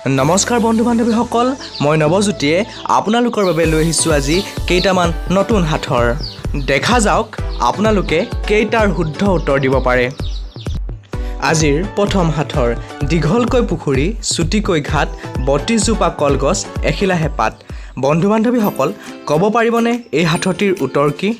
নমস্কাৰ বন্ধু বান্ধৱীসকল, মই নৱজ্যোতিয়ে আপোনালোকৰ বাবে লৈ আহিছোঁ আজি কেইটামান নতুন হাথৰ। দেখা যাওক আপোনালোকে কেইটাৰ শুদ্ধ উত্তৰ দিব পাৰে। আজিৰ প্ৰথম হাথৰ। দীঘলকৈ পুখুৰী, চুটিকৈ ঘাট, ৩২ জোপা কলগছ, এখিলাহে পাত। বন্ধু বান্ধৱীসকল, ক'ব পাৰিবনে এই হাথটিৰ উত্তৰ কি?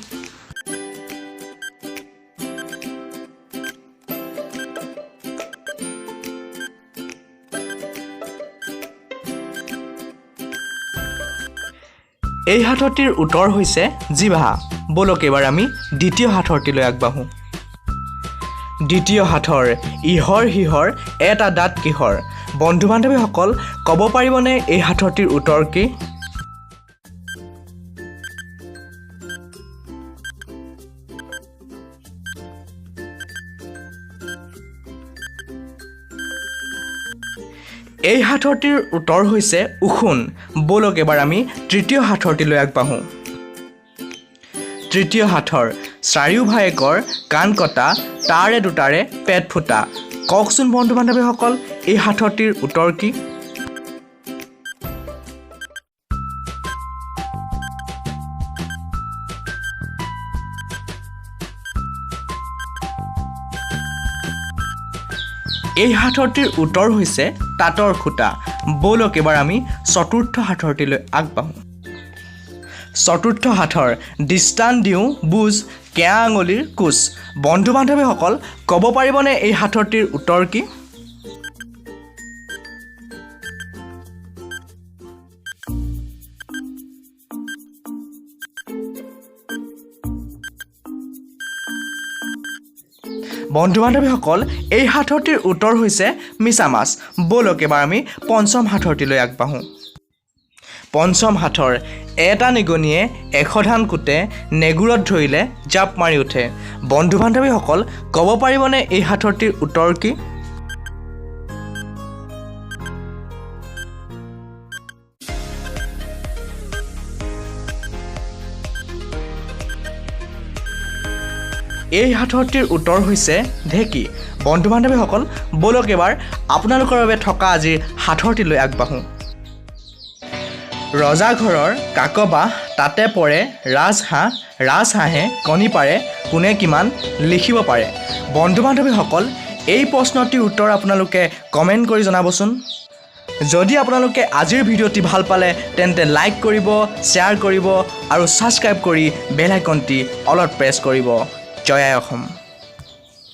এই হাথটিৰ উত্তৰ হৈছে জিভা। বলক এবাৰ আমি দ্বিতীয় হাথৰটিলৈ আগবাঢ়োঁ। দ্বিতীয় হাথৰ। ইহৰ সিহৰ এটা দাঁত কিহৰ? বন্ধু বান্ধৱীসকল, ক'ব পাৰিবনে এই হাথৰটিৰ উত্তৰ কি? এই হাথৰটিৰ উত্তৰ হৈছে উখোন। বলক এবাৰ আমি তৃতীয় হাথৰটিলৈ আগবাঢ়োঁ। তৃতীয় হাথৰ। চাৰিওভায়েকৰ কাণ কটা, তাৰে দুটাৰে পেট ফুটা। কওকচোন বন্ধু বান্ধৱীসকল, এই হাথৰটিৰ উত্তৰ কি? এই হাথৰটিৰ উত্তৰ হৈছে তাঁতৰ খুটা। বলক এবাৰ আমি চতুৰ্থ হাথৰটিলৈ আগবাঢ়োঁ। চতুৰ্থ হাথৰ। দৃষ্টান্ত দিওঁ বুজ, কেয়া আঙুলিৰ কোচ। বন্ধু বান্ধৱীসকল, ক'ব পাৰিবনে এই হাথৰটিৰ উত্তৰ কি? বন্ধু বান্ধৱীসকল, এই হাথৰটিৰ উত্তৰ হৈছে মিছামাছ। বলক এবাৰ আমি পঞ্চম হাথৰটিলৈ আগবাঢ়োঁ। পঞ্চম হাথৰ। এটা নিগনিয়ে ১০০ ধান কুটে, নেগুৰত ধৰিলে জাপ মাৰি উঠে। বন্ধু বান্ধৱীসকল, ক'ব পাৰিবনে এই হাথৰটিৰ উত্তৰ কি? এই হাথৰটিৰ উত্তৰ হৈছে ঢেঁকী। বন্ধু বান্ধৱীসকল, বলক এবাৰ আপোনালোকৰ বাবে থকা আজিৰ হাথৰটিলৈ আগবাঢ়োঁ। ৰজা ঘৰৰ কাকবাহ, তাতে পৰে ৰাজহাঁহ, ৰাজহাঁহে কণী পাৰে, কোনে কিমান লিখিব পাৰে। বন্ধু বান্ধৱীসকল, এই প্ৰশ্নটিৰ উত্তৰ আপোনালোকে কমেণ্ট কৰি জনাবচোন। যদি আপোনালোকে আজিৰ ভিডিঅ'টি ভাল পালে তেন্তে লাইক কৰিব, শ্বেয়াৰ কৰিব আৰু ছাবস্ক্ৰাইব কৰি বেল আইকনটি অলত প্ৰেছ কৰিব। জয় আই অসম।